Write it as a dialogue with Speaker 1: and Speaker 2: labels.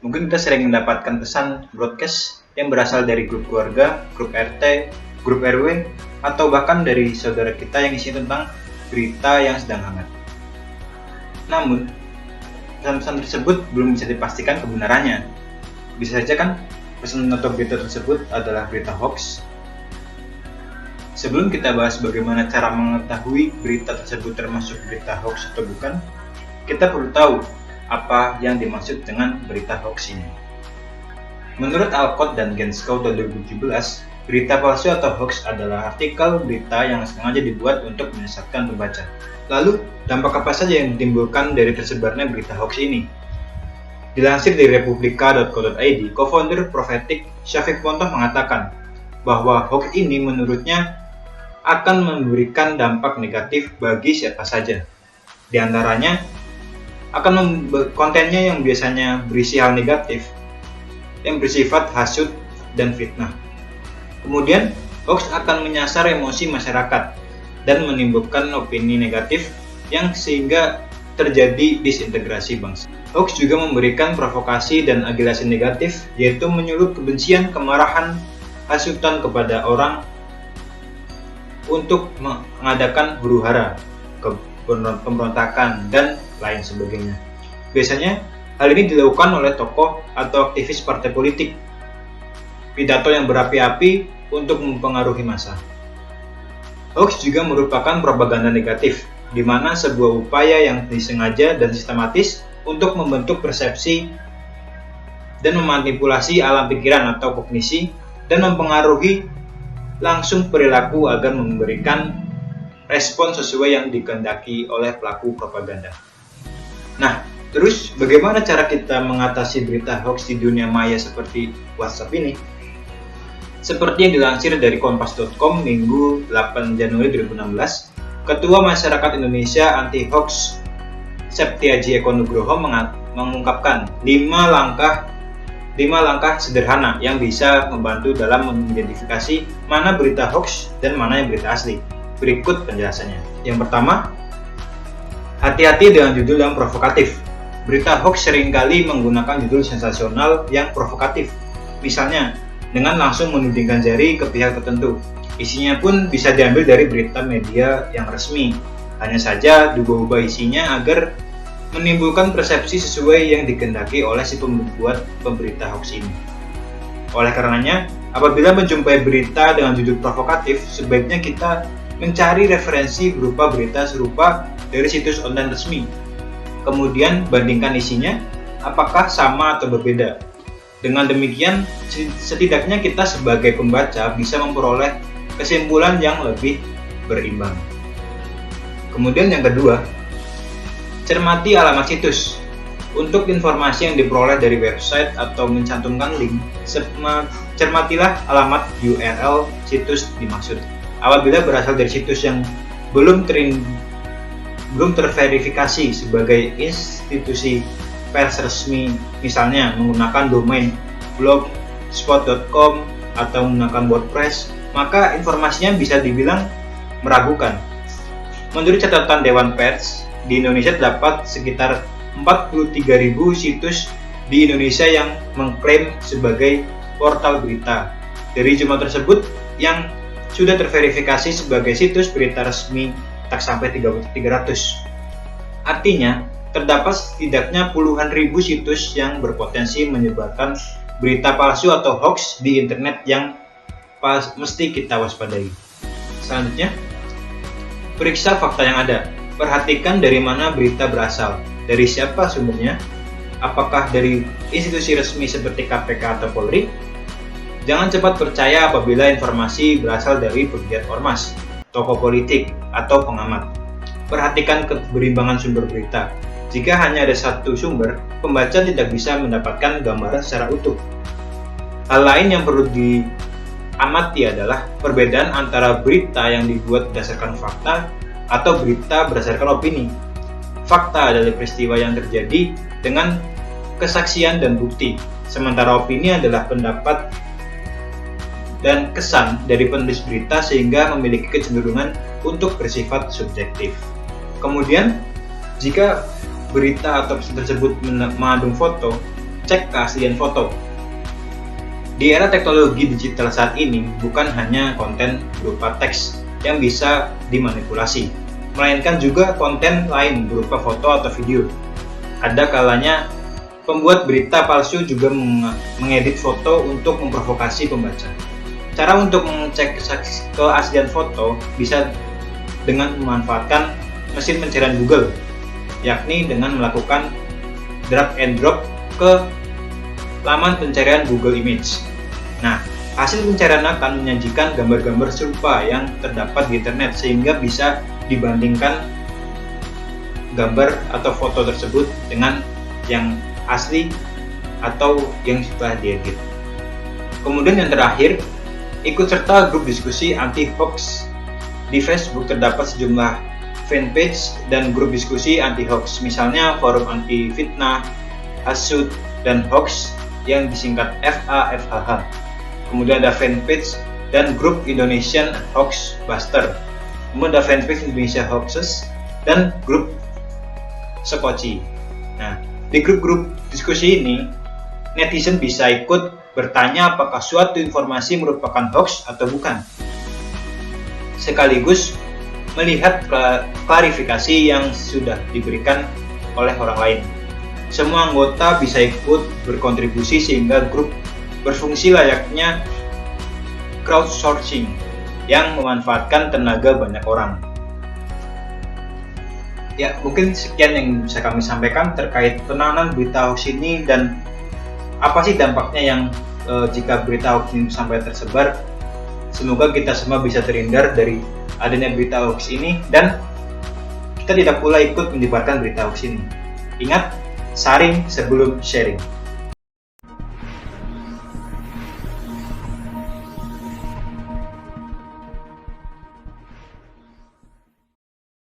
Speaker 1: Mungkin kita sering mendapatkan pesan broadcast yang berasal dari grup keluarga, grup RT, grup RW, atau bahkan dari saudara kita yang isinya tentang berita yang sedang hangat. Namun, pesan-pesan tersebut belum bisa dipastikan kebenarannya. Bisa saja kan pesan atau berita tersebut adalah berita hoax. Sebelum kita bahas bagaimana cara mengetahui berita tersebut termasuk berita hoax atau bukan, kita perlu tahu apa yang dimaksud dengan berita hoax ini. Menurut Alcott dan Genskow tahun 2017, berita palsu atau hoax adalah artikel berita yang sengaja dibuat untuk menyesatkan pembaca. Lalu, dampak apa saja yang ditimbulkan dari tersebarnya berita hoax ini? Dilansir dari republika.co.id, co-founder Prophetic, Syafiq Pontoh mengatakan bahwa hoax ini menurutnya akan memberikan dampak negatif bagi siapa saja. Di antaranya, kontennya yang biasanya berisi hal negatif, yang bersifat hasut dan fitnah. Kemudian, hoax akan menyasar emosi masyarakat dan menimbulkan opini negatif yang sehingga terjadi disintegrasi bangsa. Hoax juga memberikan provokasi dan agitasi negatif, yaitu menyulut kebencian, kemarahan, hasutan kepada orang untuk mengadakan huru-hara, pemberontakan, dan lain sebagainya. Biasanya, hal ini dilakukan oleh tokoh atau aktivis partai politik. Pidato yang berapi-api untuk mempengaruhi massa. Hoax juga merupakan propaganda negatif, di mana sebuah upaya yang disengaja dan sistematis untuk membentuk persepsi dan memanipulasi alam pikiran atau kognisi dan mempengaruhi langsung perilaku agar memberikan respon sesuai yang dikehendaki oleh pelaku propaganda. Nah, terus bagaimana cara kita mengatasi berita hoax di dunia maya seperti WhatsApp ini? Seperti yang dilansir dari kompas.com Minggu 8 Januari 2016, Ketua Masyarakat Indonesia Anti Hoax Septiaji Eko Nugroho mengungkapkan 5 langkah sederhana yang bisa membantu dalam mengidentifikasi mana berita hoax dan mana yang berita asli. Berikut penjelasannya. Yang pertama, hati-hati dengan judul yang provokatif. Berita hoax seringkali menggunakan judul sensasional yang provokatif. Misalnya, dengan langsung menudingkan jari ke pihak tertentu. Isinya pun bisa diambil dari berita media yang resmi. Hanya saja diubah-ubah isinya agar menimbulkan persepsi sesuai yang dikehendaki oleh si pembuat pemberita hoax ini. Oleh karenanya, apabila menjumpai berita dengan judul provokatif, sebaiknya kita mencari referensi berupa berita serupa dari situs online resmi. Kemudian bandingkan isinya, apakah sama atau berbeda. Dengan demikian, setidaknya kita sebagai pembaca bisa memperoleh kesimpulan yang lebih berimbang. Kemudian yang kedua, cermati alamat situs. Untuk informasi yang diperoleh dari website atau mencantumkan link, cermatilah alamat URL situs dimaksud. Apabila berasal dari situs yang belum terverifikasi sebagai institusi pers resmi, misalnya menggunakan domain blogspot.com atau menggunakan WordPress, maka informasinya bisa dibilang meragukan. Menurut catatan Dewan Pers, di Indonesia terdapat sekitar 43.000 situs di Indonesia yang mengklaim sebagai portal berita. Dari jumlah tersebut, yang sudah terverifikasi sebagai situs berita resmi tak sampai 300. Artinya, terdapat setidaknya puluhan ribu situs yang berpotensi menyebarkan berita palsu atau hoax di internet yang mesti kita waspadai. Selanjutnya, periksa fakta yang ada. Perhatikan dari mana berita berasal, dari siapa sumbernya, apakah dari institusi resmi seperti KPK atau Polri. Jangan cepat percaya apabila informasi berasal dari pegiat ormas, tokoh politik, atau pengamat. Perhatikan keberimbangan sumber berita. Jika hanya ada satu sumber, pembaca tidak bisa mendapatkan gambaran secara utuh. Hal lain yang perlu diamati adalah perbedaan antara berita yang dibuat berdasarkan fakta atau berita berdasarkan opini. Fakta adalah peristiwa yang terjadi dengan kesaksian dan bukti, sementara opini adalah pendapat dan kesan dari penulis berita sehingga memiliki kecenderungan untuk bersifat subjektif. Kemudian, jika berita atau pesan tersebut mengandung foto, mengecek keaslian foto. Di era teknologi digital saat ini, bukan hanya konten berupa teks yang bisa dimanipulasi, melainkan juga konten lain berupa foto atau video. Ada kalanya pembuat berita palsu juga mengedit foto untuk memprovokasi pembaca. Cara untuk mengecek keaslian foto bisa dengan memanfaatkan mesin pencarian Google, yakni dengan melakukan drag and drop ke laman pencarian Google Image. Nah, hasil pencarian akan menyajikan gambar-gambar serupa yang terdapat di internet sehingga bisa dibandingkan gambar atau foto tersebut dengan yang asli atau yang setelah diedit. Kemudian yang terakhir, ikut serta grup diskusi anti-hoax. Di Facebook terdapat sejumlah fanpage dan grup diskusi anti-hoax, misalnya Forum Anti Fitnah, Hasud, dan Hoax yang disingkat FAFHH. Kemudian ada fanpage dan grup Indonesian Hoax Buster. Kemudian ada fanpage Indonesia Hoaxes dan grup Sekoci. Nah, di grup-grup diskusi ini, netizen bisa ikut bertanya apakah suatu informasi merupakan hoax atau bukan, sekaligus melihat klarifikasi yang sudah diberikan oleh orang lain. Semua anggota bisa ikut berkontribusi sehingga grup berfungsi layaknya crowdsourcing yang memanfaatkan tenaga banyak orang. Ya, mungkin sekian yang bisa kami sampaikan terkait penanganan berita hoax ini dan apa sih dampaknya yang jika berita hoax ini sampai tersebar. Semoga kita semua bisa terhindar dari adanya berita hoax ini dan kita tidak pula ikut menyebarkan berita hoax ini. Ingat, saring sebelum sharing.